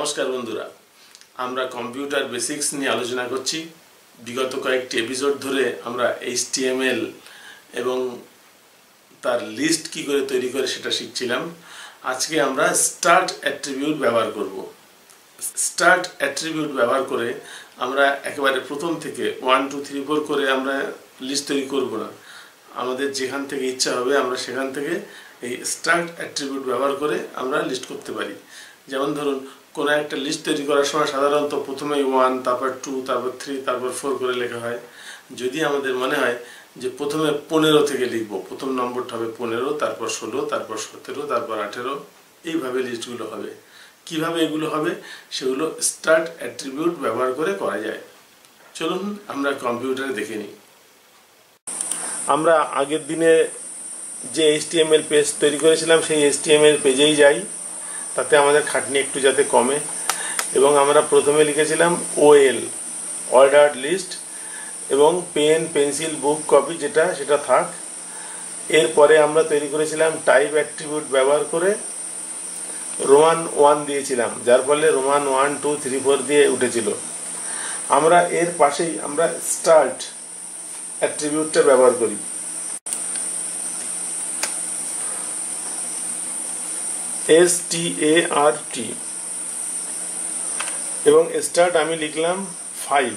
নমস্কার বন্ধুরা, আমরা কম্পিউটার বেসিক্স নিয়ে আলোচনা করছি। বিগত কয়েকটি এপিসোড ধরে আমরা HTML এবং তার লিস্ট কি করে তৈরি করে সেটা শিখছিলাম। আজকে আমরা স্টার্ট অ্যাট্রিবিউট ব্যবহার করব। স্টার্ট অ্যাট্রিবিউট ব্যবহার করে আমরা একেবারে প্রথম থেকে 1 2 3 4 করে আমরা লিস্ট তৈরি করব না। আমাদের যেখান থেকে ইচ্ছা হবে আমরা সেখান থেকে এই স্টার্ট অ্যাট্রিবিউট ব্যবহার করে আমরা লিস্ট করতে পারি। যেমন ধরুন, কোনো একটা লিস্ট তৈরি করার সময় সাধারণত প্রথমে 1, তারপর 2, তারপর 3, তারপর 4 করে লেখা হয়। যদি আমাদের মনে হয় যে প্রথমে 15 থেকে লিখব, প্রথম নম্বরটা হবে 15, তারপর 16, তারপর 17, তারপর 18, এইভাবে লিস্টগুলো হবে। কিভাবে এগুলো হবে সেগুলো স্টার্ট অ্যাট্রিবিউট ব্যবহার করে করা যায়। চলুন আমরা কম্পিউটারে দেখে নিই। আমরা আগের দিনে যে HTML পেজ তৈরি করেছিলাম সেই HTML পেজেই যাই, তাতে আমাদের খাটনি একটু যাতে কমে। এবং আমরা প্রথমে লিখেছিলাম OL, অর্ডার্ড লিস্ট, এবং পেন, পেন্সিল, বুক, কপি সেটা থাক। এরপরে আমরা তৈরি করেছিলাম টাইপ অ্যাট্রিবিউট ব্যবহার করে রোমান 1 দিয়েছিলাম, যার ফলে রোমান 1 2 3 4 দিয়ে উঠেছিল। আমরা এর পাশেই আমরা স্টার্ট অ্যাট্রিবিউটটা ব্যবহার করি। START, এবং স্টার্ট আমি লিখলাম 5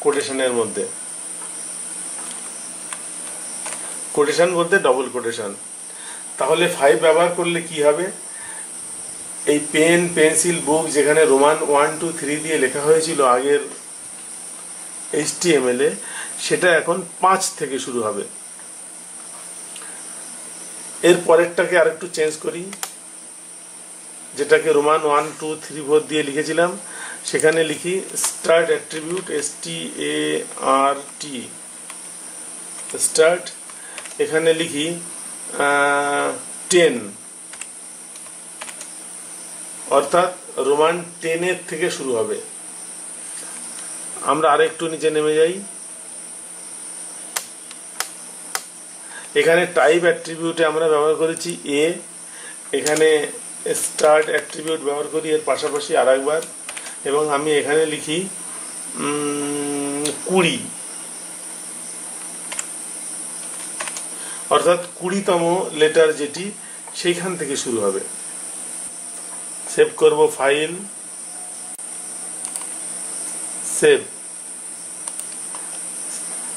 কোটেশনের মধ্যে। কোটেশন বলতে ডবল কোটেশন। তাহলে 5 ব্যবহার করলে কি হবে? এই পেন, পেন্সিল, বুক যেখানে রোমান 1 2 3 দিয়ে লেখা হয়েছিল আগের HTML এ, সেটা এখন 5 থেকে শুরু হবে। এর পরেরটাকে আরেকটু চেঞ্জ করি, যেটাকে রোমান 1 2 3 4 দিয়ে লিখেছিলাম সেখানে লিখি স্টার্ট অ্যাট্রিবিউট START, স্টার্ট। এখানে লিখি 10, অর্থাৎ রোমান 10 এর থেকে শুরু হবে। আমরা আরেকটু নিচে নেমে যাই। এখানে টাইপ অ্যাট্রিবিউটে আমরা ব্যবহার করেছি A, এখানে স্টার্ট অ্যাট্রিবিউট ব্যবহার করি এর পাশাপাশি আরেকবার, এবং আমি এখানে লিখি 20, অর্থাৎ 20তম লেটার যেটি সেইখান থেকে শুরু হবে। সেভ করব, ফাইল, সেভ।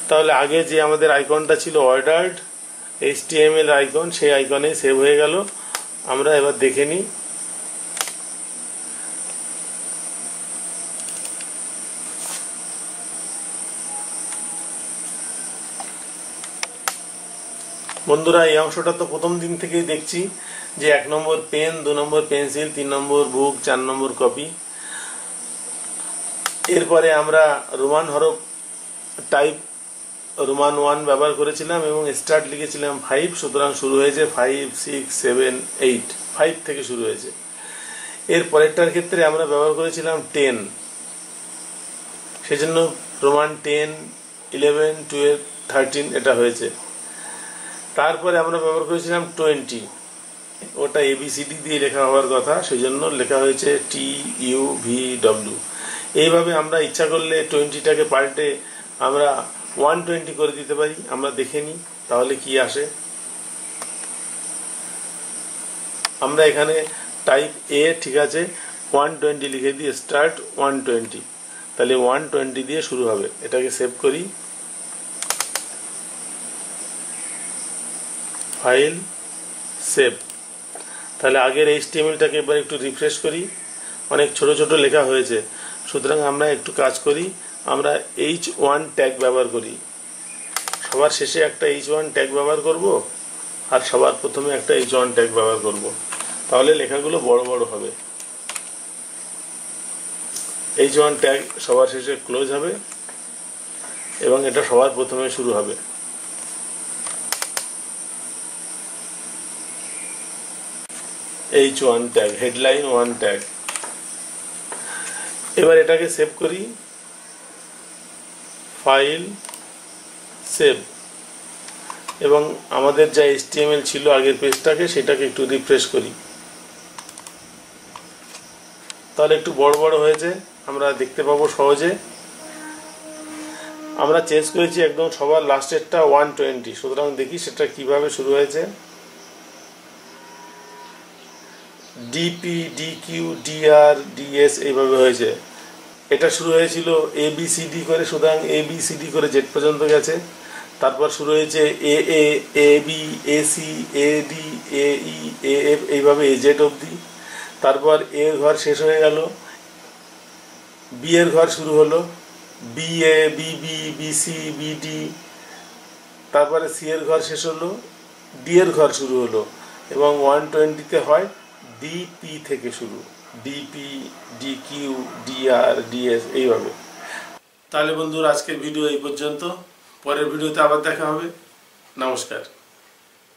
তাহলে আগে যে আমাদের আইকনটা ছিল অর্ডার্ড HTML আইকন, সেই আইকনে সেভ হয়ে গেল। আমরা এবার দেখে নিই। বন্ধুরা, এই অংশটা তো প্রথম দিন থেকেই দেখছি যে 1 নম্বর পেন, 2 নম্বর পেন্সিল, 3 নম্বর বুক, 4 নম্বর কপি। এরপরে আমরা রোমান হরফ টাইপ রোমান 1 ব্যবহার করেছিলাম এবং স্টার্ট লিখেছিলাম 5, সুতরাং শুরু হয়েছে 5 6 7 8, 5 থেকে শুরু হয়েছে। এর পরেরটার ক্ষেত্রে আমরা ব্যবহার করেছিলাম 10, সেজন্য রোমান 10 11 12 13 এটা হয়েছে। তারপরে আমরা ব্যবহার করেছিলাম 20, ওটা ABCD দিয়ে লেখা হওয়ার কথা, সেই জন্য লেখা হয়েছে TUVW। এইভাবে আমরা ইচ্ছা করলে 20টাকে পাল্টে আমরা 120 করে দিতে পারি। আমরা দেখে নিই তাহলে কি আসে। আমরা এখানে টাইপ A, ঠিক আছে, 120 লিখে দিই, স্টার্ট 120, তাহলে 120 দিয়ে শুরু হবে। এটাকে সেভ করি, ফাইল, সেভ। তাহলে আগের HTMLটাকে এবার একটু রিফ্রেশ করি। অনেক ছোট ছোট লেখা হয়েছে, সুতরাং আমরা একটু কাজ করি। আমরা H1 ট্যাগ ব্যবহার করি। সবার শেষে একটা H1 ট্যাগ ব্যবহার করব, আর সবার প্রথমে একটা H1 ট্যাগ ব্যবহার করব, তাহলে লেখাগুলো বড় বড় হবে। H1 ট্যাগ সবার শেষে ক্লোজ হবে এবং এটা সবার প্রথমে শুরু হবে। H1 tag, headline 1 tag. এবার এটাকে সেভ করি, ফাইল, সেভ। এবং আমাদের যা HTML ছিল আগের পেজটাকে, সেটাকে একটু রিফ্রেশ করি। তাহলে একটু বড় বড় হয়েছে, আমরা দেখতে পাবো সহজে। আমরা চেঞ্জ করেছি একদম সবার লাস্টেরটা 120। সুতরাং দেখি সেটা কিভাবে শুরু হয়েছে। ডিপি, ডিকিউ, ডিআর, ডিএস এইভাবে হয়েছে। এটা শুরু হয়েছিল ABCD করে, সুতরাং ABCD করে জেড পর্যন্ত গেছে। তারপর শুরু হয়েছে AA, AB, AC, AD, AE, AF এইভাবে AZ অবধি। তারপর এর ঘর শেষ হয়ে গেল, বি এর ঘর শুরু হলো, BA, BB, BC, BD। তারপরে সি এর ঘর শেষ হলো, ডি এর ঘর শুরু হলো এবং 120-তে হয় ডিপি থেকে শুরু, ডিপি, ডিকিউ, ডিআর, ডিএস এইভাবে। তাহলে বন্ধুরা আজকের ভিডিও এই পর্যন্ত। পরের ভিডিওতে আবার দেখা হবে। নমস্কার।